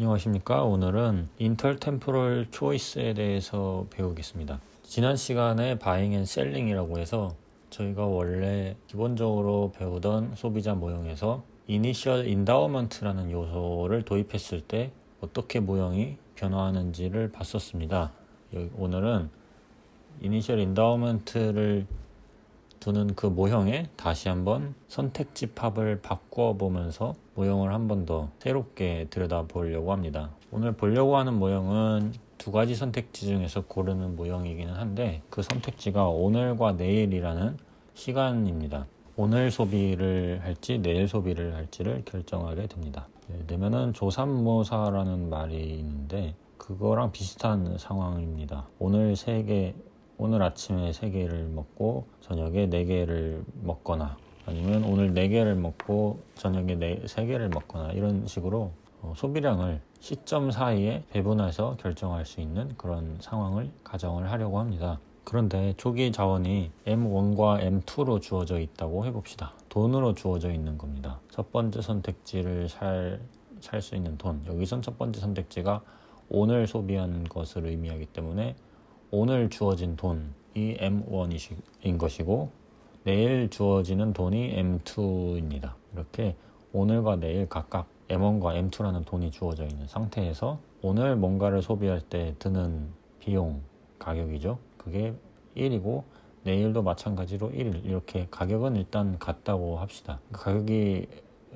안녕하십니까. 오늘은 인텔 템포럴 초이스에 대해서 배우겠습니다. 지난 시간에 바잉 앤 셀링이라고 해서 저희가 원래 기본적으로 배우던 소비자 모형에서 이니셜 인다우먼트라는 요소를 도입했을 때 어떻게 모형이 변화하는지를 봤었습니다. 오늘은 이니셜 인다우먼트를 두는 그 모형에 다시 한번 선택 집합을 바꿔 보면서 모형을 한 번 더 새롭게 들여다 보려고 합니다. 오늘 보려고 하는 모형은 두 가지 선택지 중에서 고르는 모형이기는 한데 그 선택지가 오늘과 내일이라는 시간입니다. 오늘 소비를 할지 내일 소비를 할지를 결정하게 됩니다. 예를 들면은 조삼모사라는 말이 있는데 그거랑 비슷한 상황입니다. 오늘 아침에 3개를 먹고 저녁에 4개를 먹거나 아니면 오늘 4개를 먹고 저녁에 3개를 먹거나 이런 식으로 소비량을 시점 사이에 배분해서 결정할 수 있는 그런 상황을 가정을 하려고 합니다. 그런데 초기 자원이 M1과 M2로 주어져 있다고 해봅시다. 돈으로 주어져 있는 겁니다. 첫 번째 선택지를 살 수 있는 돈. 여기선 첫 번째 선택지가 오늘 소비한 것을 의미하기 때문에 오늘 주어진 돈이 M1인 것이고 내일 주어지는 돈이 M2입니다. 이렇게 오늘과 내일 각각 M1과 M2라는 돈이 주어져 있는 상태에서 오늘 뭔가를 소비할 때 드는 비용, 가격이죠. 그게 1이고 내일도 마찬가지로 1 이렇게 가격은 일단 같다고 합시다. 가격이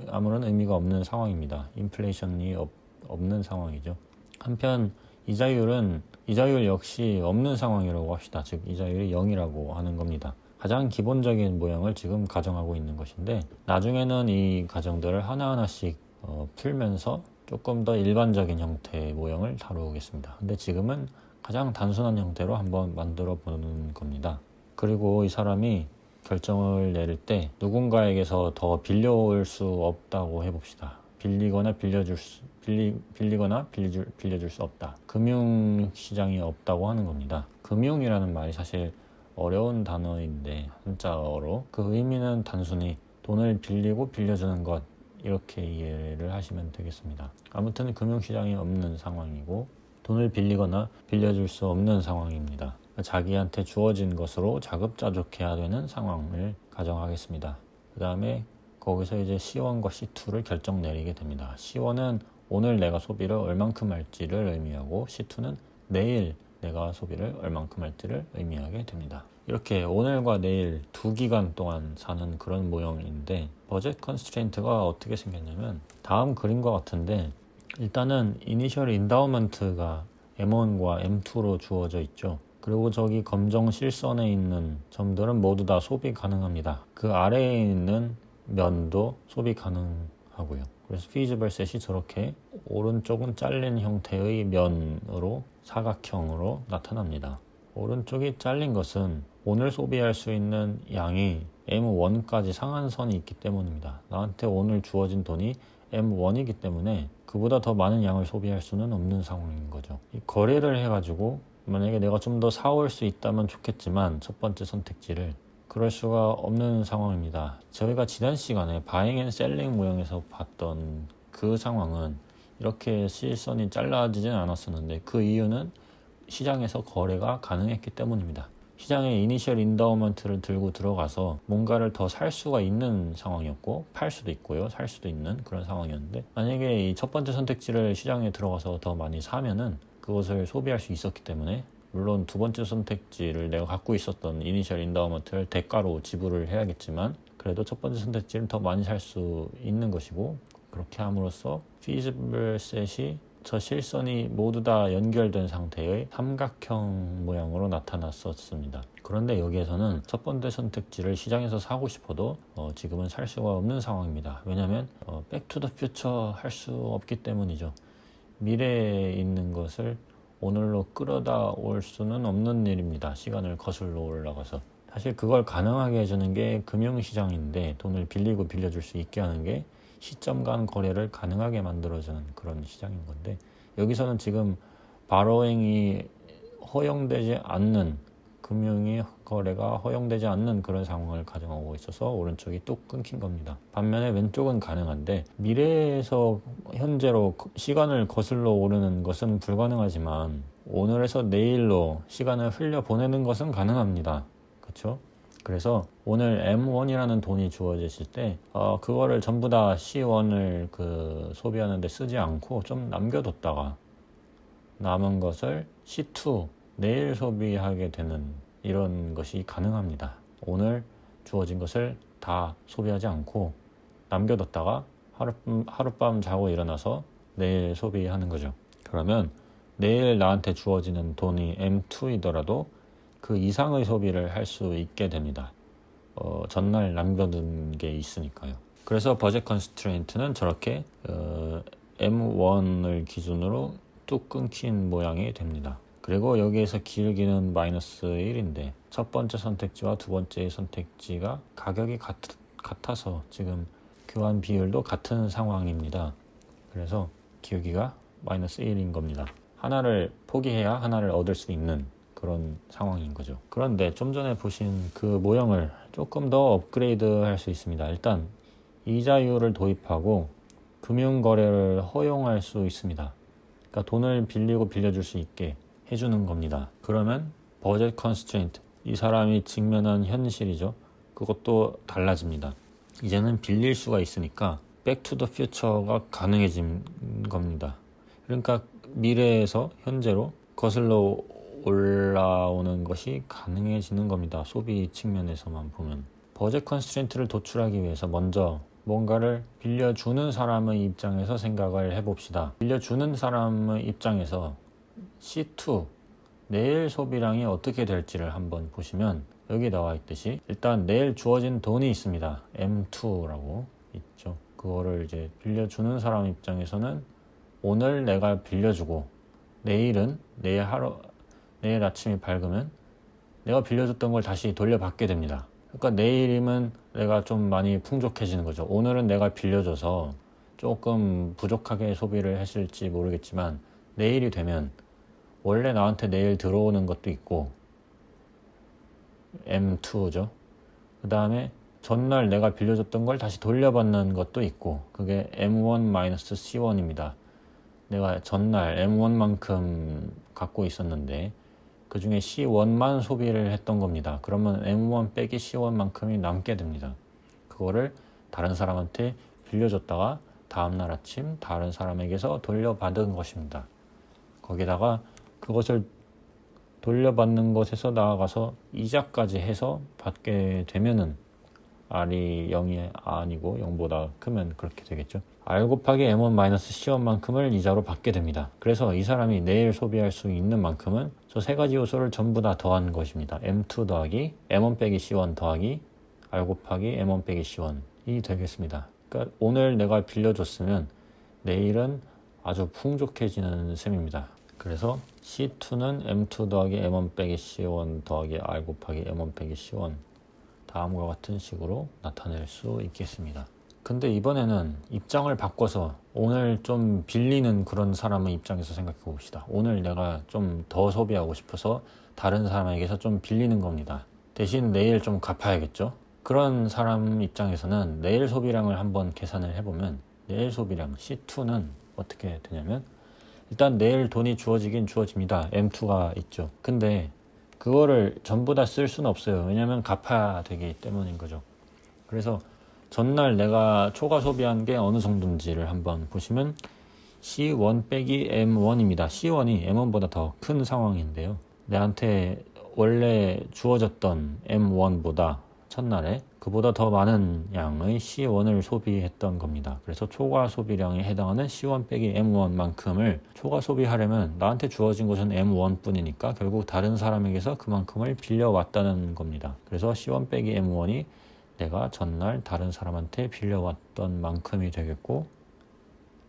아무런 의미가 없는 상황입니다. 인플레이션이 없는 상황이죠. 한편 이자율 역시 없는 상황이라고 합시다. 즉 이자율이 0이라고 하는 겁니다. 가장 기본적인 모형을 지금 가정하고 있는 것인데 나중에는 이 가정들을 하나하나씩 풀면서 조금 더 일반적인 형태의 모형을 다루겠습니다. 근데 지금은 가장 단순한 형태로 한번 만들어 보는 겁니다. 그리고 이 사람이 결정을 내릴 때 누군가에게서 더 빌려올 수 없다고 해봅시다. 빌리거나 빌려줄 수 없다. 금융시장이 없다고 하는 겁니다. 금융이라는 말이 사실 어려운 단어인데 한자어로 그 의미는 단순히 돈을 빌리고 빌려주는 것 이렇게 이해를 하시면 되겠습니다. 아무튼 금융시장이 없는 상황이고 돈을 빌리거나 빌려줄 수 없는 상황입니다. 자기한테 주어진 것으로 자급자족해야 되는 상황을 가정하겠습니다. 그 다음에 거기서 이제 C1과 C2를 결정 내리게 됩니다. C1은 오늘 내가 소비를 얼만큼 할지를 의미하고 C2는 내일 내가 소비를 얼만큼 할지를 의미하게 됩니다. 이렇게 오늘과 내일 2기간 동안 사는 그런 모형인데 버젯 컨스트레인트가 어떻게 생겼냐면 다음 그림과 같은데 일단은 이니셜 인다우먼트가 M1과 M2로 주어져 있죠. 그리고 저기 검정 실선에 있는 점들은 모두 다 소비 가능합니다. 그 아래에 있는 면도 소비 가능하고요. 그래서 feasible set이 저렇게 오른쪽은 잘린 형태의 면으로 사각형으로 나타납니다. 오른쪽이 잘린 것은 오늘 소비할 수 있는 양이 M1까지 상한선이 있기 때문입니다. 나한테 오늘 주어진 돈이 M1이기 때문에 그보다 더 많은 양을 소비할 수는 없는 상황인 거죠. 이 거래를 해가지고 만약에 내가 좀 더 사올 수 있다면 좋겠지만 첫 번째 선택지를 그럴 수가 없는 상황입니다. 저희가 지난 시간에 바잉 앤 셀링 모형에서 봤던 그 상황은 이렇게 실선이 잘라지진 않았었는데 그 이유는 시장에서 거래가 가능했기 때문입니다. 시장에 이니셜 인다우먼트를 들고 들어가서 뭔가를 더 살 수가 있는 상황이었고 팔 수도 있고요. 살 수도 있는 그런 상황이었는데 만약에 이 첫 번째 선택지를 시장에 들어가서 더 많이 사면은 그것을 소비할 수 있었기 때문에 물론 두 번째 선택지를 내가 갖고 있었던 이니셜 인다우먼트를 대가로 지불을 해야겠지만 그래도 첫 번째 선택지를 더 많이 살 수 있는 것이고 그렇게 함으로써 feasible set이 저 실선이 모두 다 연결된 상태의 삼각형 모양으로 나타났었습니다. 그런데 여기에서는 첫 번째 선택지를 시장에서 사고 싶어도 지금은 살 수가 없는 상황입니다. 왜냐하면 백투더퓨처 할 수 없기 때문이죠. 미래에 있는 것을 오늘로 끌어다 올 수는 없는 일입니다. 시간을 거슬러 올라가서. 사실 그걸 가능하게 해주는 게 금융시장인데 돈을 빌리고 빌려줄 수 있게 하는 게 시점 간 거래를 가능하게 만들어주는 그런 시장인 건데 여기서는 지금 바로잉이 허용되지 않는 금융이 거래가 허용되지 않는 그런 상황을 가정하고 있어서 오른쪽이 뚝 끊긴 겁니다. 반면에 왼쪽은 가능한데 미래에서 현재로 시간을 거슬러 오르는 것은 불가능하지만 오늘에서 내일로 시간을 흘려 보내는 것은 가능합니다. 그렇죠? 그래서 오늘 M1이라는 돈이 주어졌을 때 그거를 전부 다 C1을 소비하는 데 쓰지 않고 좀 남겨뒀다가 남은 것을 C2 내일 소비하게 되는 이런 것이 가능합니다. 오늘 주어진 것을 다 소비하지 않고 남겨뒀다가 하룻밤 자고 일어나서 내일 소비하는 거죠. 그러면 내일 나한테 주어지는 돈이 M2이더라도 그 이상의 소비를 할 수 있게 됩니다. 전날 남겨둔 게 있으니까요. 그래서 버젯 컨스트레인트는 저렇게 M1을 기준으로 뚝 끊긴 모양이 됩니다. 그리고 여기에서 기울기는 마이너스 1인데 첫 번째 선택지와 두 번째 선택지가 가격이 같아서 지금 교환 비율도 같은 상황입니다. 그래서 기울기가 마이너스 1인 겁니다. 하나를 포기해야 하나를 얻을 수 있는 그런 상황인 거죠. 그런데 좀 전에 보신 그 모형을 조금 더 업그레이드 할 수 있습니다. 일단 이자율을 도입하고 금융거래를 허용할 수 있습니다. 그러니까 돈을 빌리고 빌려줄 수 있게 해주는 겁니다. 그러면 버젯 컨스트레인트, 이 사람이 직면한 현실이죠. 그것도 달라집니다. 이제는 빌릴 수가 있으니까 백투더 퓨처가 가능해진 겁니다. 그러니까 미래에서 현재로 거슬러 올라오는 것이 가능해지는 겁니다. 소비 측면에서만 보면. 버젯 컨스트레인트를 도출하기 위해서 먼저 뭔가를 빌려주는 사람의 입장에서 생각을 해봅시다. 빌려주는 사람의 입장에서 C2 내일 소비량이 어떻게 될지를 한번 보시면 여기 나와 있듯이 일단 내일 주어진 돈이 있습니다. M2라고 있죠. 그거를 이제 빌려주는 사람 입장에서는 오늘 내가 빌려주고 내일은 내일 아침이 밝으면 내가 빌려줬던 걸 다시 돌려받게 됩니다. 그러니까 내일이면 내가 좀 많이 풍족해지는 거죠. 오늘은 내가 빌려줘서 조금 부족하게 소비를 했을지 모르겠지만 내일이 되면 원래 나한테 내일 들어오는 것도 있고 M2죠. 그 다음에 전날 내가 빌려줬던 걸 다시 돌려받는 것도 있고 그게 M1-C1입니다. 내가 전날 M1만큼 갖고 있었는데 그 중에 C1만 소비를 했던 겁니다. 그러면 M1 빼기 C1만큼이 남게 됩니다. 그거를 다른 사람한테 빌려줬다가 다음날 아침 다른 사람에게서 돌려받은 것입니다. 거기다가 그것을 돌려받는 것에서 나아가서 이자까지 해서 받게 되면은 R이 0이 아니고 0보다 크면 그렇게 되겠죠. R 곱하기 M1-C1만큼을 이자로 받게 됩니다. 그래서 이 사람이 내일 소비할 수 있는 만큼은 저 세 가지 요소를 전부 다 더한 것입니다. M2 더하기 M1 빼기 C1 더하기 R 곱하기 M1 빼기 C1이 되겠습니다. 그러니까 오늘 내가 빌려줬으면 내일은 아주 풍족해지는 셈입니다. 그래서 C2는 M2 더하기 M1 빼기 C1 더하기 R 곱하기 M1 빼기 C1 다음과 같은 식으로 나타낼 수 있겠습니다. 근데 이번에는 입장을 바꿔서 오늘 좀 빌리는 그런 사람의 입장에서 생각해 봅시다. 오늘 내가 좀 더 소비하고 싶어서 다른 사람에게서 좀 빌리는 겁니다. 대신 내일 좀 갚아야겠죠? 그런 사람 입장에서는 내일 소비량을 한번 계산을 해보면 내일 소비량 C2는 어떻게 되냐면 일단 내일 돈이 주어지긴 주어집니다. M2가 있죠. 근데 그거를 전부 다 쓸 수는 없어요. 왜냐면 갚아야 되기 때문인 거죠. 그래서 전날 내가 초과 소비한 게 어느 정도인지를 한번 보시면 C1 빼기 M1입니다. C1이 M1보다 더 큰 상황인데요. 내한테 원래 주어졌던 M1보다 첫날에 그보다 더 많은 양의 C1을 소비했던 겁니다. 그래서 초과 소비량에 해당하는 C1 빼기 M1만큼을 초과 소비하려면 나한테 주어진 것은 M1 뿐이니까 결국 다른 사람에게서 그만큼을 빌려왔다는 겁니다. 그래서 C1 빼기 M1이 내가 전날 다른 사람한테 빌려왔던 만큼이 되겠고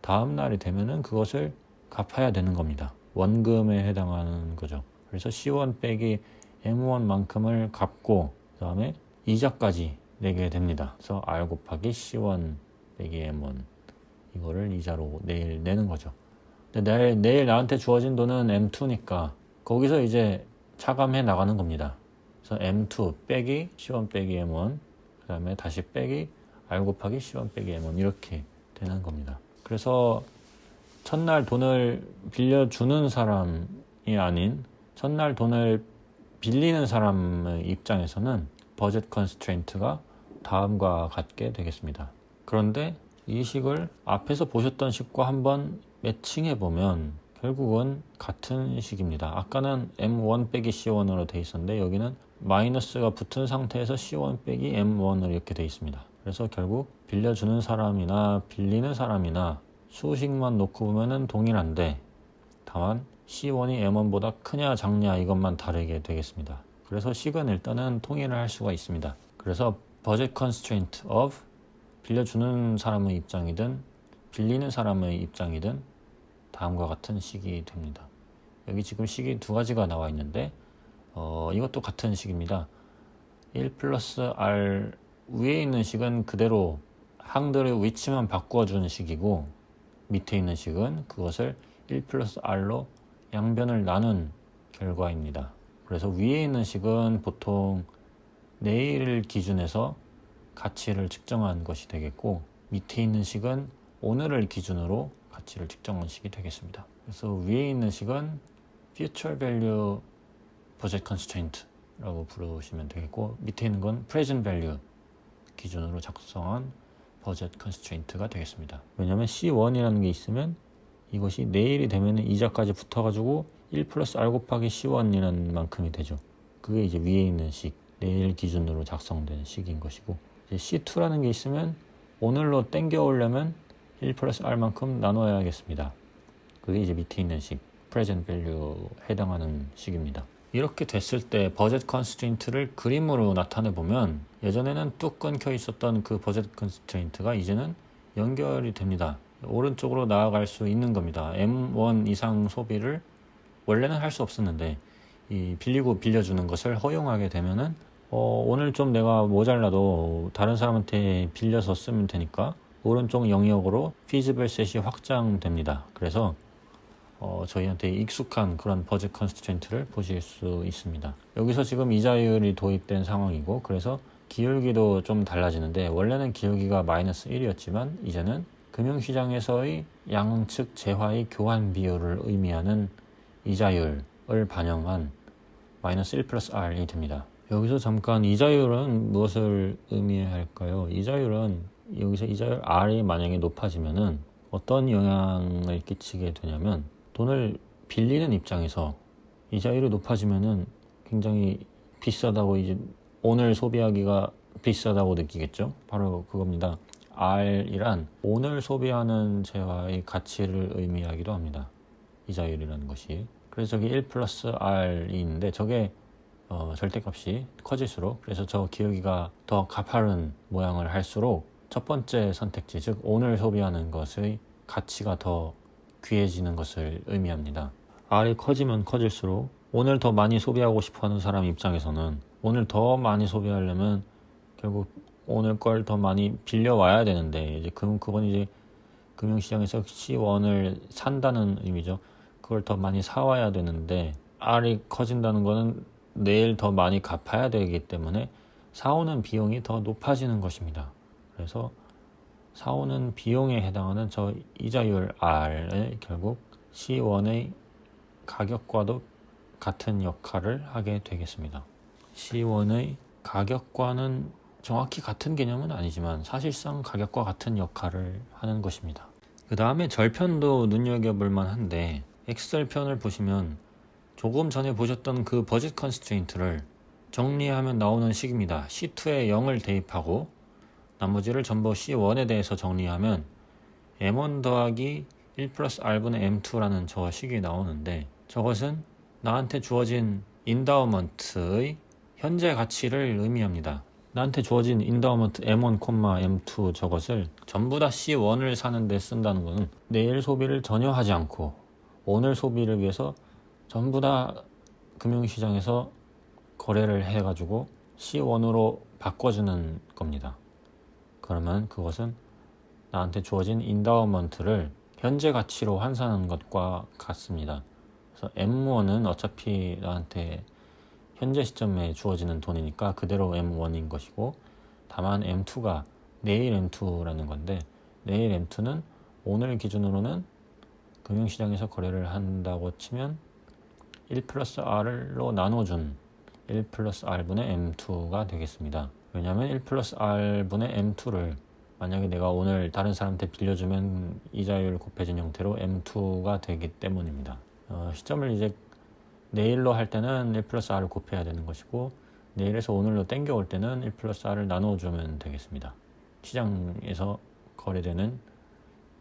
다음 날이 되면은 그것을 갚아야 되는 겁니다. 원금에 해당하는 거죠. 그래서 C1 빼기 M1만큼을 갚고 그 다음에 이자까지 내게 됩니다. 그래서 R 곱하기 C1 빼기 M1 이거를 이자로 내일 내는 거죠. 근데 내일 나한테 주어진 돈은 M2니까 거기서 이제 차감해 나가는 겁니다. 그래서 M2 빼기 C1 빼기 M1, 그 다음에 다시 빼기 R 곱하기 C1 빼기 M1 이렇게 되는 겁니다. 그래서 첫날 돈을 빌려주는 사람이 아닌 첫날 돈을 빌리는 사람의 입장에서는 버젯 컨스트레인트가 다음과 같게 되겠습니다. 그런데 이 식을 앞에서 보셨던 식과 한번 매칭해 보면 결국은 같은 식입니다. 아까는 M1 빼기 C1으로 되어 있었는데 여기는 마이너스가 붙은 상태에서 C1 빼기 M1으로 이렇게 되어 있습니다. 그래서 결국 빌려주는 사람이나 빌리는 사람이나 수식만 놓고 보면은 동일한데 다만 C1이 M1보다 크냐 작냐 이것만 다르게 되겠습니다. 그래서 식은 일단은 통일을 할 수가 있습니다. 그래서 budget constraint of 빌려주는 사람의 입장이든 빌리는 사람의 입장이든 다음과 같은 식이 됩니다. 여기 지금 식이 두 가지가 나와 있는데 이것도 같은 식입니다. 1 플러스 R 위에 있는 식은 그대로 항들의 위치만 바꿔주는 식이고 밑에 있는 식은 그것을 1 플러스 R로 양변을 나눈 결과입니다. 그래서 위에 있는 식은 보통 내일을 기준해서 가치를 측정한 것이 되겠고 밑에 있는 식은 오늘을 기준으로 가치를 측정한 식이 되겠습니다. 그래서 위에 있는 식은 future value budget constraint라고 부르시면 되겠고 밑에 있는 건 present value 기준으로 작성한 budget constraint가 되겠습니다. 왜냐하면 C1이라는 게 있으면 이것이 내일이 되면 이자까지 붙어가지고 1 플러스 R 곱하기 C1이라는 만큼이 되죠. 그게 이제 위에 있는 식, 내일 기준으로 작성된 식인 것이고 이제 C2라는 게 있으면 오늘로 땡겨 오려면 1 플러스 R만큼 나눠야겠습니다. 그게 이제 밑에 있는 식, present value 해당하는 식입니다. 이렇게 됐을 때 버젯 컨스트레인트를 그림으로 나타내 보면 예전에는 뚝 끊겨 있었던 그 버젯 컨스트레인트가 이제는 연결이 됩니다. 오른쪽으로 나아갈 수 있는 겁니다. M1 이상 소비를 원래는 할 수 없었는데 이 빌리고 빌려주는 것을 허용하게 되면은 오늘 좀 내가 모자라도 다른 사람한테 빌려서 쓰면 되니까 오른쪽 영역으로 feasible set이 확장됩니다. 그래서 저희한테 익숙한 그런 버젯 컨스트레인트를 보실 수 있습니다. 여기서 지금 이자율이 도입된 상황이고 그래서 기울기도 좀 달라지는데 원래는 기울기가 마이너스 1이었지만 이제는 금융시장에서의 양측 재화의 교환 비율을 의미하는 이자율을 반영한 마이너스 1 플러스 R이 됩니다. 여기서 잠깐 이자율은 무엇을 의미할까요? 이자율은 여기서 이자율 R이 만약에 높아지면은 어떤 영향을 끼치게 되냐면 돈을 빌리는 입장에서 이자율이 높아지면은 굉장히 비싸다고 이제 오늘 소비하기가 비싸다고 느끼겠죠. 바로 그겁니다. R이란 오늘 소비하는 재화의 가치를 의미하기도 합니다. 이자율이라는 것이. 그래서 저기 1 플러스 R이 있는데 저게 절대값이 커질수록 그래서 저 기울기가 더 가파른 모양을 할수록 첫 번째 선택지 즉 오늘 소비하는 것의 가치가 더 귀해지는 것을 의미합니다. R이 커지면 커질수록 오늘 더 많이 소비하고 싶어하는 사람 입장에서는 오늘 더 많이 소비하려면 결국 오늘 걸 더 많이 빌려와야 되는데 이제 그건 이제 금융시장에서 C1을 산다는 의미죠. 그걸 더 많이 사와야 되는데 R이 커진다는 거는 내일 더 많이 갚아야 되기 때문에 사오는 비용이 더 높아지는 것입니다. 그래서 사오는 비용에 해당하는 저 이자율 R을 결국 C1의 가격과도 같은 역할을 하게 되겠습니다. C1의 가격과는 정확히 같은 개념은 아니지만 사실상 가격과 같은 역할을 하는 것입니다. 그 다음에 절편도 눈여겨볼 만한데 엑셀편을 보시면 조금 전에 보셨던 그 버짓 컨스트레인트를 정리하면 나오는 식입니다. C2에 0을 대입하고 나머지를 전부 C1에 대해서 정리하면 M1 더하기 1 플러스 R분의 M2라는 저 식이 나오는데 저것은 나한테 주어진 인다우먼트의 현재 가치를 의미합니다. 나한테 주어진 인다우먼트 M1, M2 저것을 전부 다 C1을 사는 데 쓴다는 것은 내일 소비를 전혀 하지 않고 오늘 소비를 위해서 전부 다 금융시장에서 거래를 해가지고 C1으로 바꿔주는 겁니다. 그러면 그것은 나한테 주어진 인다우먼트를 현재 가치로 환산하는 것과 같습니다. 그래서 M1은 어차피 나한테 현재 시점에 주어지는 돈이니까 그대로 M1인 것이고, 다만 M2가 내일 M2라는 건데, 내일 M2는 오늘 기준으로는 금융시장에서 거래를 한다고 치면 1 플러스 R로 나눠준 1 플러스 R분의 M2가 되겠습니다. 왜냐하면 1 플러스 R분의 M2를 만약에 내가 오늘 다른 사람한테 빌려주면 이자율 곱해진 형태로 M2가 되기 때문입니다. 시점을 이제 내일로 할 때는 1 플러스 R을 곱해야 되는 것이고, 내일에서 오늘로 땡겨올 때는 1 플러스 R을 나눠주면 되겠습니다. 시장에서 거래되는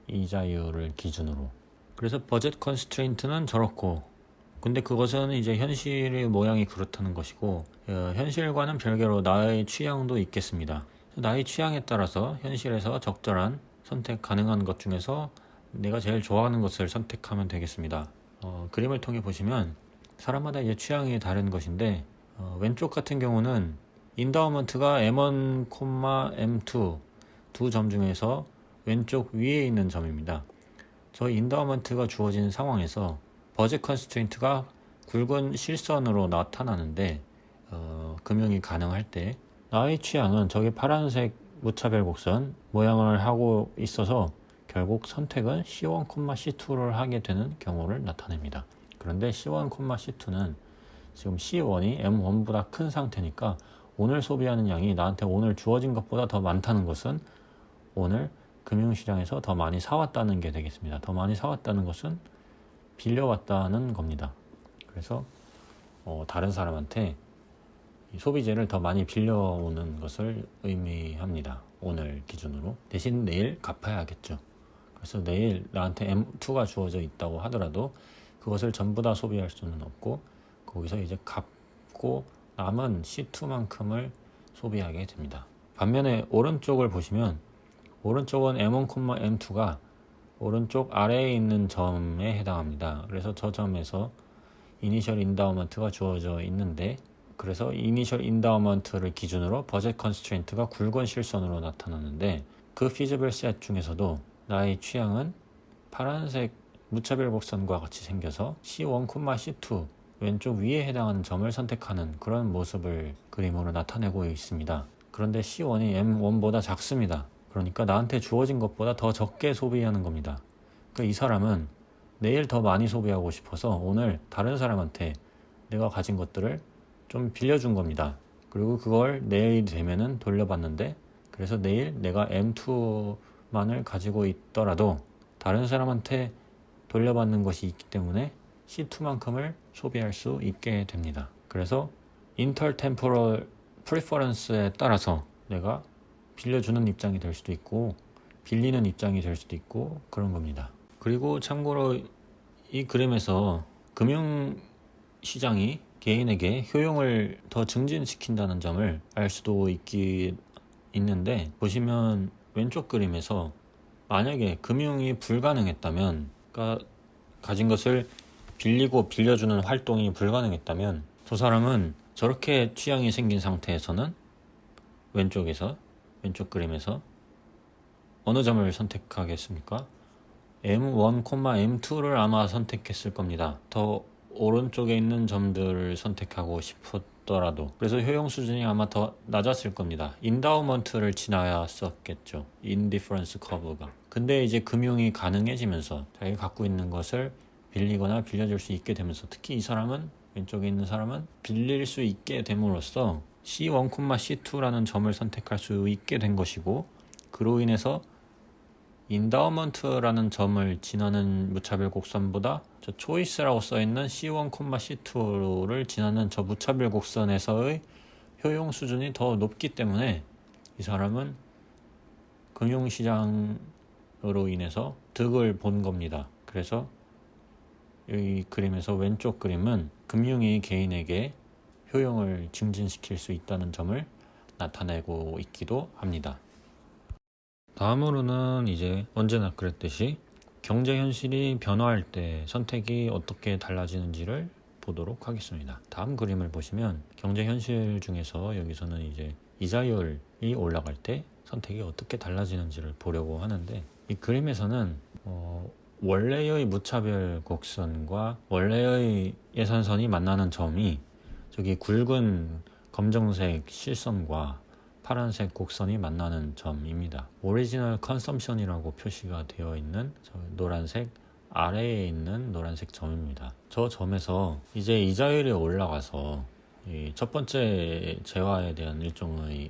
이자율을 기준으로. 그래서 버젯 컨스트레인트는 저렇고, 근데 그것은 이제 현실의 모양이 그렇다는 것이고, 현실과는 별개로 나의 취향도 있겠습니다. 나의 취향에 따라서 현실에서 적절한 선택 가능한 것 중에서 내가 제일 좋아하는 것을 선택하면 되겠습니다. 그림을 통해 보시면 사람마다 이제 취향이 다른 것인데, 왼쪽 같은 경우는 인다우먼트가 M1, M2 두 점 중에서 왼쪽 위에 있는 점입니다. 저 인다우먼트가 주어진 상황에서 버젯 컨스트레인트가 굵은 실선으로 나타나는데, 금융이 가능할 때 나의 취향은 저기 파란색 무차별 곡선 모양을 하고 있어서 결국 선택은 C1, C2를 하게 되는 경우를 나타냅니다. 그런데 C1, C2는 지금 C1이 M1보다 큰 상태니까 오늘 소비하는 양이 나한테 오늘 주어진 것보다 더 많다는 것은 오늘 금융시장에서 더 많이 사왔다는 게 되겠습니다. 더 많이 사왔다는 것은 빌려왔다는 겁니다. 그래서 다른 사람한테 소비재를 더 많이 빌려오는 것을 의미합니다. 오늘 기준으로. 대신 내일 갚아야겠죠. 그래서 내일 나한테 M2가 주어져 있다고 하더라도 그것을 전부 다 소비할 수는 없고, 거기서 이제 갚고 남은 C2만큼을 소비하게 됩니다. 반면에 오른쪽을 보시면, 오른쪽은 M1, M2가 오른쪽 아래에 있는 점에 해당합니다. 그래서 저 점에서 이니셜 인다우먼트가 주어져 있는데, 그래서 이니셜 인다우먼트를 기준으로 버젯 컨스트레인트가 굵은 실선으로 나타나는데, 그 피지블 셋 중에서도 나의 취향은 파란색 무차별 곡선과 같이 생겨서 C1, C2 왼쪽 위에 해당하는 점을 선택하는 그런 모습을 그림으로 나타내고 있습니다. 그런데 C1이 M1보다 작습니다. 그러니까 나한테 주어진 것보다 더 적게 소비하는 겁니다. 그러니까 이 사람은 내일 더 많이 소비하고 싶어서 오늘 다른 사람한테 내가 가진 것들을 좀 빌려준 겁니다. 그리고 그걸 내일 되면은 돌려받는데, 그래서 내일 내가 M2만을 가지고 있더라도 다른 사람한테 돌려받는 것이 있기 때문에 C2만큼을 소비할 수 있게 됩니다. 그래서 intertemporal preference에 따라서 내가 빌려주는 입장이 될 수도 있고 빌리는 입장이 될 수도 있고 그런 겁니다. 그리고 참고로 이 그림에서 금융시장이 개인에게 효용을 더 증진시킨다는 점을 알 수도 있는데, 보시면 왼쪽 그림에서 만약에 금융이 불가능했다면, 그러니까 가진 것을 빌리고 빌려주는 활동이 불가능했다면, 저 사람은 저렇게 취향이 생긴 상태에서는 왼쪽 그림에서 어느 점을 선택하겠습니까? M1, M2를 아마 선택했을 겁니다. 더 오른쪽에 있는 점들을 선택하고 싶었더라도. 그래서 효용 수준이 아마 더 낮았을 겁니다. 인다우먼트를 지나갔었겠죠. 인디퍼런스 커브가. 근데 이제 금융이 가능해지면서 자기가 갖고 있는 것을 빌리거나 빌려줄 수 있게 되면서, 특히 이 사람은, 왼쪽에 있는 사람은 빌릴 수 있게 됨으로써 C1, C2라는 점을 선택할 수 있게 된 것이고, 그로 인해서 인다우먼트라는 점을 지나는 무차별 곡선보다 저 초이스라고 써있는 C1, C2를 지나는 저 무차별 곡선에서의 효용 수준이 더 높기 때문에 이 사람은 금융시장으로 인해서 득을 본 겁니다. 그래서 이 그림에서 왼쪽 그림은 금융이 개인에게 효용을 증진시킬 수 있다는 점을 나타내고 있기도 합니다. 다음으로는 이제 언제나 그랬듯이 경제 현실이 변화할 때 선택이 어떻게 달라지는지를 보도록 하겠습니다. 다음 그림을 보시면 경제 현실 중에서 여기서는 이제 이자율이 올라갈 때 선택이 어떻게 달라지는지를 보려고 하는데, 이 그림에서는 원래의 무차별 곡선과 원래의 예산선이 만나는 점이 저기 굵은 검정색 실선과 파란색 곡선이 만나는 점입니다. 오리지널 컨섬션이라고 표시가 되어 있는 저 노란색 아래에 있는 노란색 점입니다. 저 점에서 이제 이자율이 올라가서 이 첫 번째 재화에 대한 일종의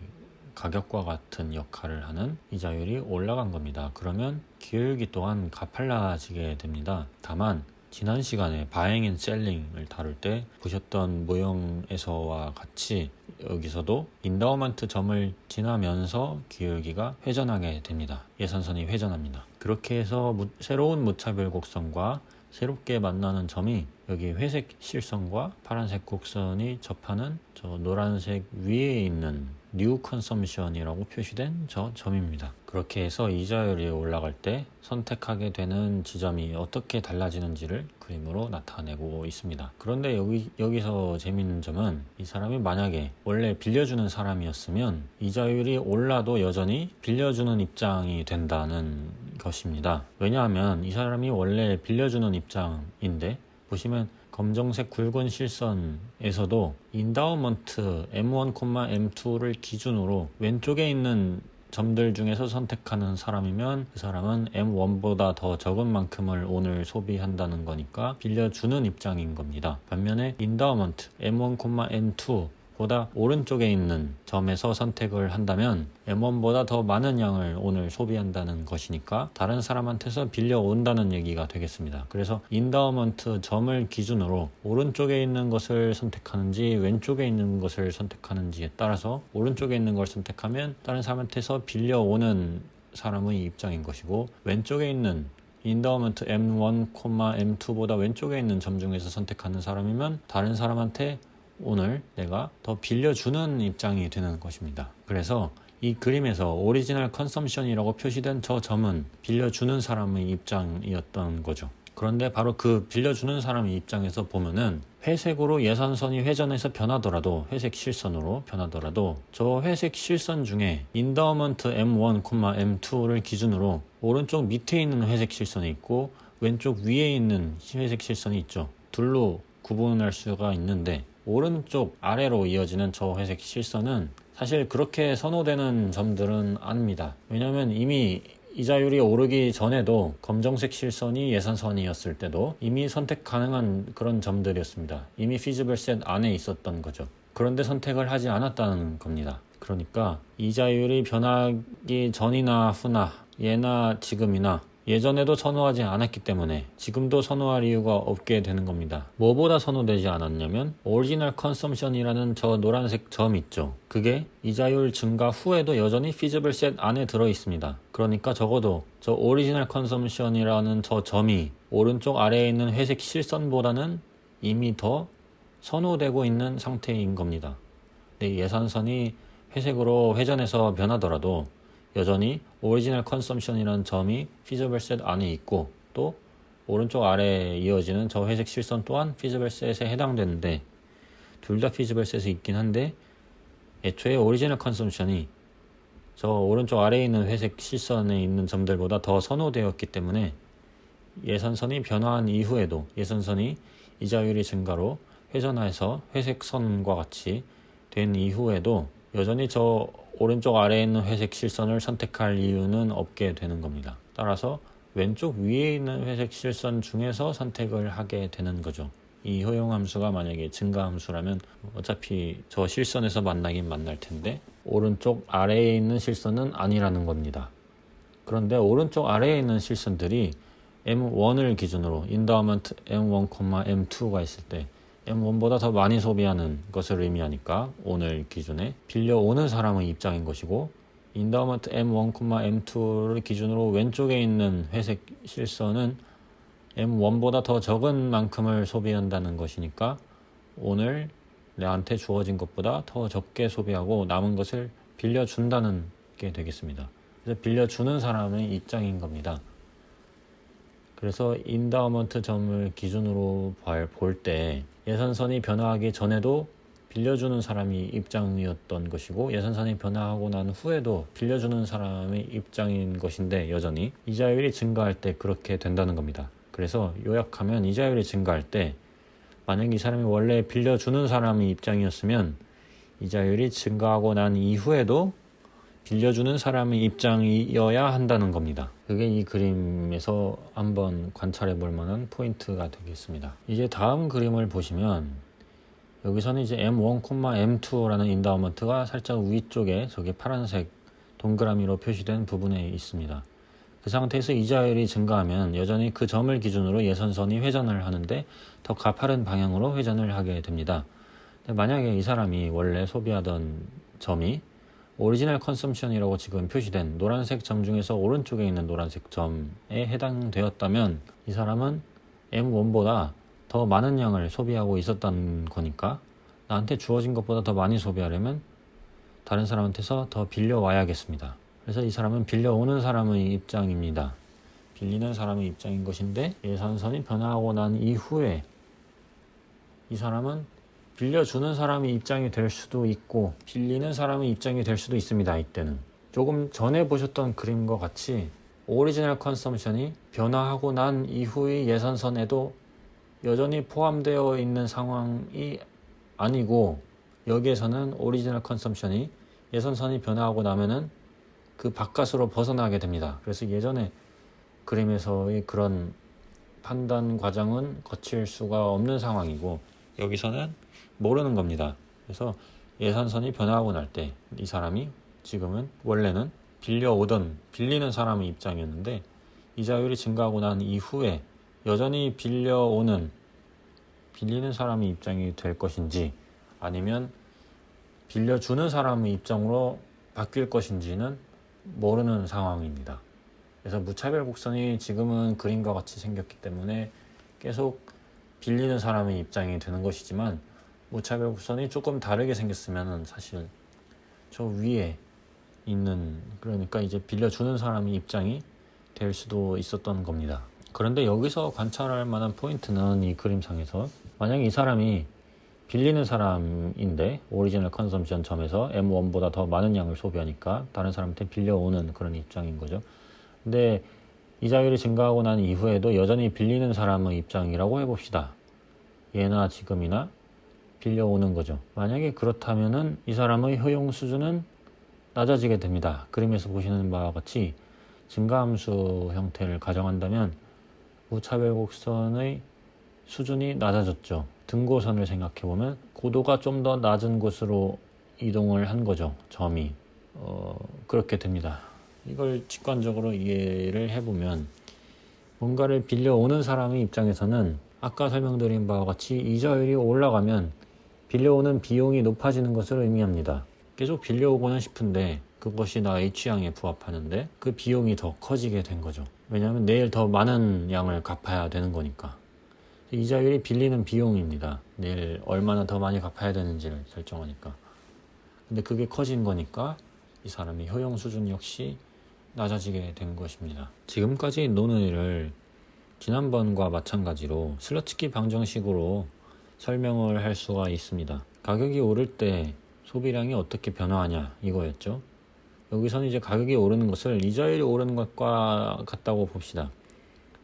가격과 같은 역할을 하는 이자율이 올라간 겁니다. 그러면 기울기 또한 가팔라지게 됩니다. 다만 지난 시간에 바잉 앤 셀링을 다룰 때 보셨던 모형에서와 같이 여기서도 인다우먼트 점을 지나면서 기울기가 회전하게 됩니다. 예선선이 회전합니다. 그렇게 해서 새로운 무차별 곡선과 새롭게 만나는 점이 여기 회색 실선과 파란색 곡선이 접하는 저 노란색 위에 있는 뉴 컨섬션이라고 표시된 저 점입니다. 그렇게 해서 이자율이 올라갈 때 선택하게 되는 지점이 어떻게 달라지는지를 그림으로 나타내고 있습니다. 그런데 여기서 재밌는 점은 이 사람이 만약에 원래 빌려주는 사람이었으면 이자율이 올라도 여전히 빌려주는 입장이 된다는 것입니다. 왜냐하면 이 사람이 원래 빌려주는 입장인데 보시면 검정색 굵은 실선에서도 인다우먼트 M1, M2를 기준으로 왼쪽에 있는 점들 중에서 선택하는 사람이면 그 사람은 M1보다 더 적은 만큼을 오늘 소비한다는 거니까 빌려주는 입장인 겁니다. 반면에 인다우먼트 M1, M2 보다 오른쪽에 있는 점에서 선택을 한다면 M1보다 더 많은 양을 오늘 소비한다는 것이니까 다른 사람한테서 빌려온다는 얘기가 되겠습니다. 그래서 인다우먼트 점을 기준으로 오른쪽에 있는 것을 선택하는지 왼쪽에 있는 것을 선택하는지에 따라서 오른쪽에 있는 걸 선택하면 다른 사람한테서 빌려오는 사람의 입장인 것이고 왼쪽에 있는 인다우먼트 M1, M2보다 왼쪽에 있는 점 중에서 선택하는 사람이면 다른 사람한테 오늘 내가 더 빌려주는 입장이 되는 것입니다. 그래서 이 그림에서 오리지널 컨섬션이라고 표시된 저 점은 빌려주는 사람의 입장이었던 거죠. 그런데 바로 그 빌려주는 사람의 입장에서 보면은 회색으로 예선선이 회전해서 변하더라도 회색 실선으로 변하더라도 저 회색 실선 중에 인다우먼트 M1, M2를 기준으로 오른쪽 밑에 있는 회색 실선이 있고 왼쪽 위에 있는 회색 실선이 있죠. 둘로 구분할 수가 있는데 오른쪽 아래로 이어지는 저 회색 실선은 사실 그렇게 선호되는 점들은 아닙니다. 왜냐하면 이미 이자율이 오르기 전에도 검정색 실선이 예선선이었을 때도 이미 선택 가능한 그런 점들이었습니다. 이미 피지블 셋 안에 있었던 거죠. 그런데 선택을 하지 않았다는 겁니다. 그러니까 이자율이 변하기 전이나 후나 예나 지금이나 예전에도 선호하지 않았기 때문에 지금도 선호할 이유가 없게 되는 겁니다. 뭐보다 선호되지 않았냐면 오리지널 컨섬션이라는 저 노란색 점 있죠. 그게 이자율 증가 후에도 여전히 피지블 셋 안에 들어 있습니다. 그러니까 적어도 저 오리지널 컨섬션이라는 저 점이 오른쪽 아래에 있는 회색 실선보다는 이미 더 선호되고 있는 상태인 겁니다. 네, 예산선이 회색으로 회전해서 변하더라도 여전히 오리지널 컨섬션이라는 점이 피지블 셋 안에 있고 또 오른쪽 아래에 이어지는 저 회색 실선 또한 피지블 셋에 해당되는데 둘 다 피지블 셋이 있긴 한데 애초에 오리지널 컨섬션이 저 오른쪽 아래에 있는 회색 실선에 있는 점들보다 더 선호되었기 때문에 예선선이 변화한 이후에도 예선선이 이자율이 증가로 회전해서 회색 선과 같이 된 이후에도 여전히 저 오른쪽 아래에 있는 회색 실선을 선택할 이유는 없게 되는 겁니다. 따라서 왼쪽 위에 있는 회색 실선 중에서 선택을 하게 되는 거죠. 이 허용함수가 만약에 증가함수라면 어차피 저 실선에서 만나긴 만날 텐데 오른쪽 아래에 있는 실선은 아니라는 겁니다. 그런데 오른쪽 아래에 있는 실선들이 M1을 기준으로 인다우먼트 M1, M2가 있을 때 M1보다 더 많이 소비하는 것을 의미하니까 오늘 기준에 빌려오는 사람의 입장인 것이고 인다우먼트 M1, M2를 기준으로 왼쪽에 있는 회색 실선은 M1보다 더 적은 만큼을 소비한다는 것이니까 오늘 내한테 주어진 것보다 더 적게 소비하고 남은 것을 빌려준다는 게 되겠습니다. 그래서 빌려주는 사람의 입장인 겁니다. 그래서 인다우먼트 점을 기준으로 볼 때 예선선이 변화하기 전에도 빌려주는 사람이 입장이었던 것이고 예선선이 변화하고 난 후에도 빌려주는 사람의 입장인 것인데 여전히 이자율이 증가할 때 그렇게 된다는 겁니다. 그래서 요약하면 이자율이 증가할 때 만약 이 사람이 원래 빌려주는 사람의 입장이었으면 이자율이 증가하고 난 이후에도 빌려주는 사람의 입장이어야 한다는 겁니다. 그게 이 그림에서 한번 관찰해 볼 만한 포인트가 되겠습니다. 이제 다음 그림을 보시면 여기서는 이제 M1, M2라는 인다우먼트가 살짝 위쪽에 저기 파란색 동그라미로 표시된 부분에 있습니다. 그 상태에서 이자율이 증가하면 여전히 그 점을 기준으로 예선선이 회전을 하는데 더 가파른 방향으로 회전을 하게 됩니다. 만약에 이 사람이 원래 소비하던 점이 오리지널 컨섬션이라고 지금 표시된 노란색 점 중에서 오른쪽에 있는 노란색 점에 해당되었다면 이 사람은 M1보다 더 많은 양을 소비하고 있었던 거니까 나한테 주어진 것보다 더 많이 소비하려면 다른 사람한테서 더 빌려와야겠습니다. 그래서 이 사람은 빌려오는 사람의 입장입니다. 빌리는 사람의 입장인 것인데 예산선이 변화하고 난 이후에 이 사람은 빌려주는 사람의 입장이 될 수도 있고 빌리는 사람의 입장이 될 수도 있습니다. 이때는 조금 전에 보셨던 그림과 같이 오리지널 컨섬션이 변화하고 난 이후의 예산선에도 여전히 포함되어 있는 상황이 아니고 여기에서는 오리지널 컨섬션이 예산선이 변화하고 나면은 그 바깥으로 벗어나게 됩니다. 그래서 예전에 그림에서의 그런 판단 과정은 거칠 수가 없는 상황이고 여기서는 모르는 겁니다. 그래서 예산선이 변화하고 날 때 이 사람이 지금은 원래는 빌리는 사람의 입장이었는데 이자율이 증가하고 난 이후에 여전히 빌리는 사람의 입장이 될 것인지 아니면 빌려주는 사람의 입장으로 바뀔 것인지는 모르는 상황입니다. 그래서 무차별 곡선이 지금은 그림과 같이 생겼기 때문에 계속 빌리는 사람의 입장이 되는 것이지만 무차별 곡선이 조금 다르게 생겼으면 사실 저 위에 있는 그러니까 이제 빌려주는 사람의 입장이 될 수도 있었던 겁니다. 그런데 여기서 관찰할 만한 포인트는 이 그림상에서 만약 이 사람이 빌리는 사람인데 오리지널 컨섬션 점에서 M1보다 더 많은 양을 소비하니까 다른 사람한테 빌려오는 그런 입장인 거죠. 근데 이자율이 증가하고 난 이후에도 여전히 빌리는 사람의 입장이라고 해봅시다. 예나 지금이나 빌려오는 거죠. 만약에 그렇다면은 이 사람의 효용 수준은 낮아지게 됩니다. 그림에서 보시는 바와 같이 증가함수 형태를 가정한다면 무차별 곡선의 수준이 낮아졌죠. 등고선을 생각해보면 고도가 좀 더 낮은 곳으로 이동을 한 거죠. 점이 그렇게 됩니다. 이걸 직관적으로 이해를 해보면 뭔가를 빌려오는 사람의 입장에서는 아까 설명드린 바와 같이 이자율이 올라가면 빌려오는 비용이 높아지는 것을 의미합니다. 계속 빌려오고는 싶은데 그것이 나의 취향에 부합하는데 그 비용이 더 커지게 된 거죠. 왜냐하면 내일 더 많은 양을 갚아야 되는 거니까. 이자율이 빌리는 비용입니다. 내일 얼마나 더 많이 갚아야 되는지를 결정하니까. 근데 그게 커진 거니까 이 사람의 효용 수준 역시 낮아지게 된 것입니다. 지금까지 논의를 지난번과 마찬가지로 슬러츠키 방정식으로 설명을 할 수가 있습니다. 가격이 오를 때 소비량이 어떻게 변화하냐 이거였죠. 여기서는 이제 가격이 오르는 것을 이자율이 오르는 것과 같다고 봅시다.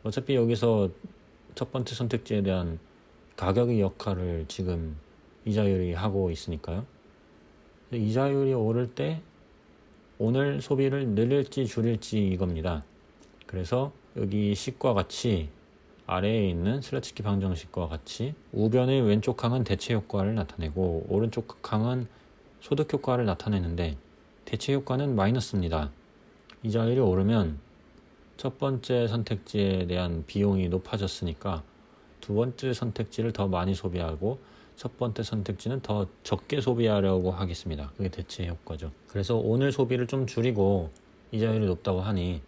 어차피 여기서 첫 번째 선택지에 대한 가격의 역할을 지금 이자율이 하고 있으니까요. 이자율이 오를 때 오늘 소비를 늘릴지 줄일지 이겁니다. 그래서 여기 식과 같이 아래에 있는 슬러츠키 방정식과 같이 우변의 왼쪽 항은 대체 효과를 나타내고 오른쪽 항은 소득 효과를 나타내는데 대체 효과는 마이너스입니다. 이자율이 오르면 첫 번째 선택지에 대한 비용이 높아졌으니까 두 번째 선택지를 더 많이 소비하고 첫 번째 선택지는 더 적게 소비하려고 하겠습니다. 그게 대체 효과죠. 그래서 오늘 소비를 좀 줄이고 이자율이 높다고 하니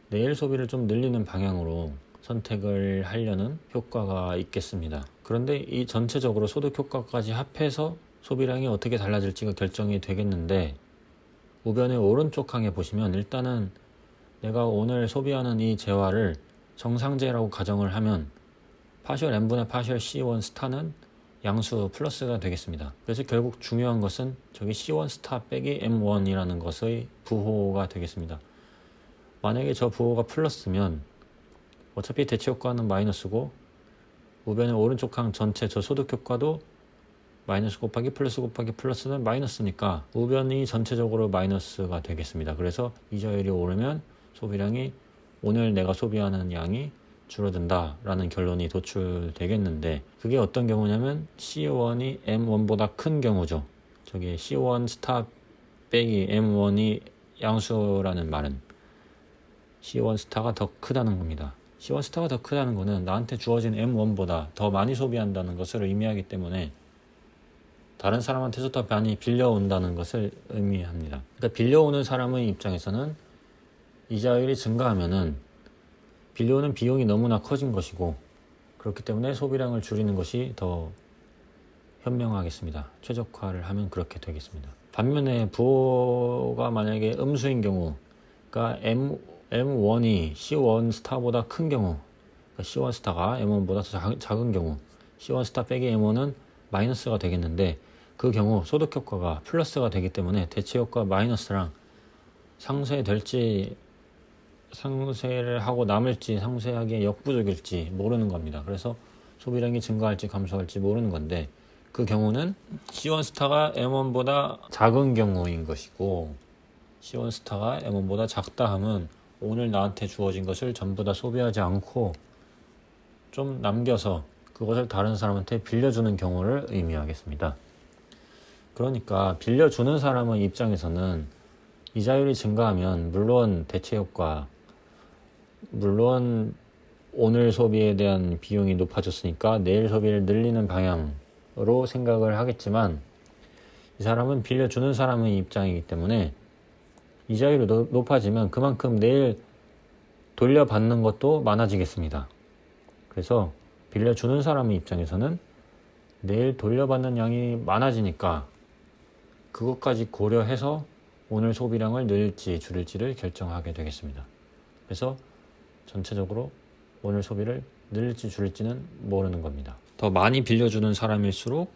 내일 소비를 좀 늘리는 방향으로 선택을 하려는 효과가 있겠습니다. 그런데 이 전체적으로 소득 효과까지 합해서 소비량이 어떻게 달라질지가 결정이 되겠는데 우변의 오른쪽 항에 보시면 일단은 내가 오늘 소비하는 이 재화를 정상재라고 가정을 하면 파셜 n분의 파셜 C1 스타는 양수 플러스가 되겠습니다. 그래서 결국 중요한 것은 저기 C1 스타 빼기 M1이라는 것의 부호가 되겠습니다. 만약에 저 부호가 플러스면 어차피 대체 효과는 마이너스고 우변의 오른쪽 항 전체 저 소득 효과도 마이너스 곱하기 플러스는 마이너스니까 우변이 전체적으로 마이너스가 되겠습니다. 그래서 이자율이 오르면 소비량이 오늘 내가 소비하는 양이 줄어든다 라는 결론이 도출되겠는데, 그게 어떤 경우냐면 C1이 M1보다 큰 경우죠. 저기 C1 스타 빼기 M1이 양수라는 말은 C1 스타가 더 크다는 겁니다. C1 스타가 더 크다는 거는 나한테 주어진 M1보다 더 많이 소비한다는 것을 의미하기 때문에 다른 사람한테서 더 많이 빌려온다는 것을 의미합니다. 그러니까 빌려오는 사람의 입장에서는 이자율이 증가하면은 빌려오는 비용이 너무나 커진 것이고, 그렇기 때문에 소비량을 줄이는 것이 더 현명하겠습니다. 최적화를 하면 그렇게 되겠습니다. 반면에 부호가 만약에 음수인 경우, 그러니까 M1이 C1 스타보다 큰 경우, 그러니까 C1 스타가 M1보다 더 작은 경우, C1 스타 빼기 M1은 마이너스가 되겠는데, 그 경우 소득 효과가 플러스가 되기 때문에 대체 효과 마이너스랑 상쇄를 하고 남을지 상쇄하기에 역부족일지 모르는 겁니다. 그래서 소비량이 증가할지 감소할지 모르는 건데, 그 경우는 C1 스타가 M1보다 작은 경우인 것이고, C1 스타가 M1보다 작다 하면 오늘 나한테 주어진 것을 전부 다 소비하지 않고 좀 남겨서 그것을 다른 사람한테 빌려주는 경우를 의미하겠습니다. 그러니까 빌려주는 사람의 입장에서는 이자율이 증가하면 물론 대체 효과, 물론 오늘 소비에 대한 비용이 높아졌으니까 내일 소비를 늘리는 방향으로 생각을 하겠지만, 이 사람은 빌려주는 사람의 입장이기 때문에 이자율이 높아지면 그만큼 내일 돌려받는 것도 많아지겠습니다. 그래서 빌려주는 사람의 입장에서는 내일 돌려받는 양이 많아지니까 그것까지 고려해서 오늘 소비량을 늘릴지 줄일지를 결정하게 되겠습니다. 그래서 전체적으로 오늘 소비를 늘릴지 줄일지는 모르는 겁니다. 더 많이 빌려주는 사람일수록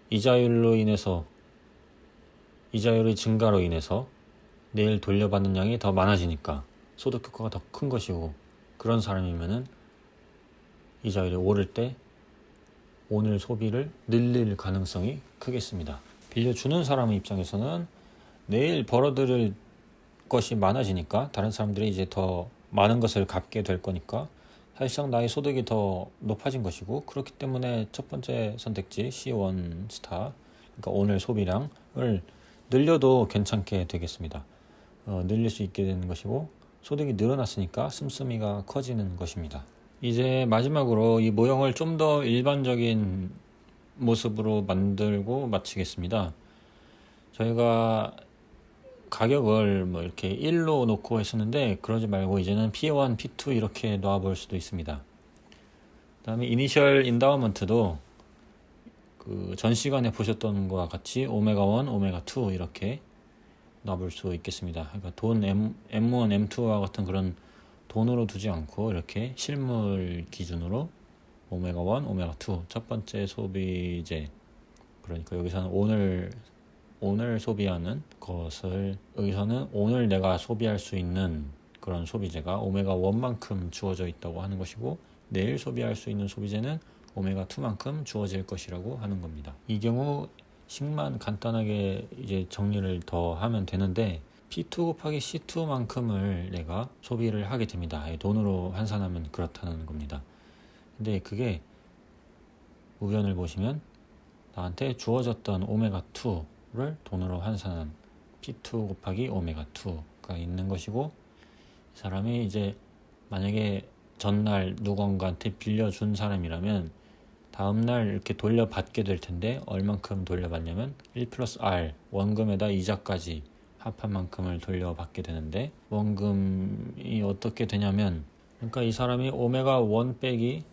이자율의 증가로 인해서 내일 돌려받는 양이 더 많아지니까 소득 효과가 더 큰 것이고, 그런 사람이면은 이자율이 오를 때 오늘 소비를 늘릴 가능성이 크겠습니다. 빌려주는 사람의 입장에서는 내일 벌어들일 것이 많아지니까 다른 사람들이 이제 더 많은 것을 갚게 될 거니까 사실상 나의 소득이 더 높아진 것이고, 그렇기 때문에 첫 번째 선택지 C1 스타, 그러니까 오늘 소비량을 늘려도 괜찮게 되겠습니다. 늘릴 수 있게 되는 것이고, 소득이 늘어났으니까 씀씀이가 커지는 것입니다. 이제 마지막으로 이 모형을 좀 더 일반적인 모습으로 만들고 마치겠습니다. 저희가 가격을 뭐 이렇게 1로 놓고 했었는데, 그러지 말고 이제는 P1, P2 이렇게 놔볼 수도 있습니다. 그 다음에 이니셜 인다우먼트도 그 전 시간에 보셨던 것과 같이 오메가1, 오메가2 이렇게 놔볼 수 있겠습니다. 그러니까 돈 M1, M2와 같은 그런 돈으로 두지 않고 이렇게 실물 기준으로 오메가1, 오메가2 첫 번째 소비재, 그러니까 여기서는 오늘 소비하는 것을, 여기서는 오늘 내가 소비할 수 있는 그런 소비재가 오메가1만큼 주어져 있다고 하는 것이고, 내일 소비할 수 있는 소비재는 오메가2만큼 주어질 것이라고 하는 겁니다. 이 경우 식만 간단하게 이제 정리를 더 하면 되는데, P2 곱하기 C2만큼을 내가 소비를 하게 됩니다. 돈으로 환산하면 그렇다는 겁니다. 근데 그게 우변을 보시면 나한테 주어졌던 오메가2를 돈으로 환산한 P2 곱하기 오메가2가 있는 것이고, 이 사람이 이제 만약에 전날 누군가한테 빌려준 사람이라면 다음날 이렇게 돌려받게 될 텐데, 얼만큼 돌려받냐면 1 플러스 R, 원금에다 이자까지 합한 만큼을 돌려받게 되는데, 원금이 어떻게 되냐면, 그러니까 이 사람이 오메가1 빼기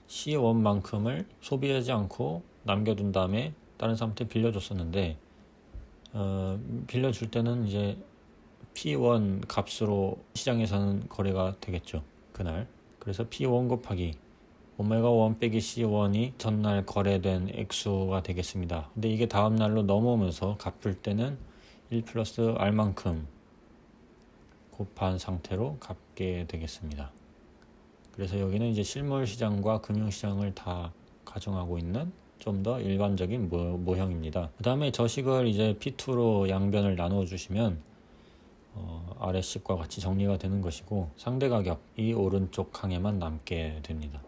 C1만큼을 소비하지 않고 남겨둔 다음에 다른 사람한테 빌려줬었는데, 빌려줄 때는 이제 P1 값으로 시장에서는 거래가 되겠죠, 그날. 그래서 P1 곱하기 오메가1 빼기 C1이 전날 거래된 액수가 되겠습니다. 근데 이게 다음날로 넘어오면서 갚을 때는 1 플러스 R만큼 곱한 상태로 갚게 되겠습니다. 그래서 여기는 이제 실물 시장과 금융 시장을 다 가정하고 있는 좀 더 일반적인 모형입니다. 그 다음에 저식을 이제 P2로 양변을 나누어 주시면 아래식과 같이 정리가 되는 것이고, 상대 가격이 오른쪽 칸에만 남게 됩니다.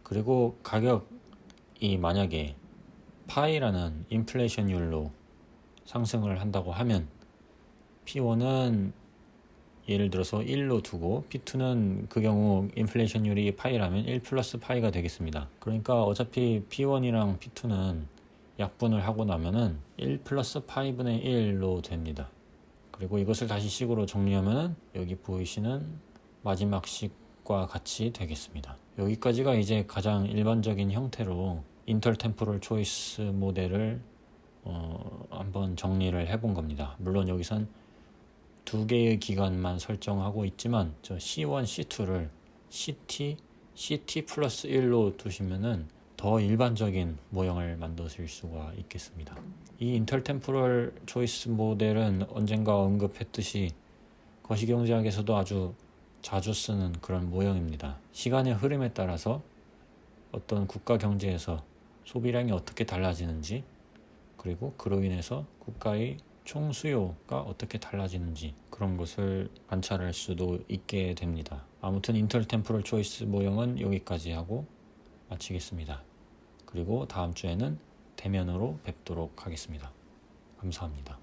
그리고 가격이 만약에 파이라는 인플레이션율로 상승을 한다고 하면 P1은 예를 들어서 1로 두고 P2는 그 경우 인플레이션율이 파이라면 1 플러스 파이가 되겠습니다. 그러니까 어차피 P1이랑 P2는 약분을 하고 나면은 1 플러스 파이분의 1로 됩니다. 그리고 이것을 다시 식으로 정리하면은 여기 보이시는 마지막 식과 같이 되겠습니다. 여기까지가 이제 가장 일반적인 형태로 인터 템포럴 초이스 모델을 한번 정리를 해본 겁니다. 물론 여기선 두 개의 기간만 설정하고 있지만 저 C1, C2를 CT 플러스 1로 두시면은 더 일반적인 모형을 만드실 수가 있겠습니다. 이 인터템포럴 초이스 모델은 언젠가 언급했듯이 거시경제학에서도 아주 자주 쓰는 그런 모형입니다. 시간의 흐름에 따라서 어떤 국가 경제에서 소비량이 어떻게 달라지는지, 그리고 그로 인해서 국가의 총 수요가 어떻게 달라지는지 그런 것을 관찰할 수도 있게 됩니다. 아무튼 인터템포럴 초이스 모형은 여기까지 하고 마치겠습니다. 그리고 다음 주에는 대면으로 뵙도록 하겠습니다. 감사합니다.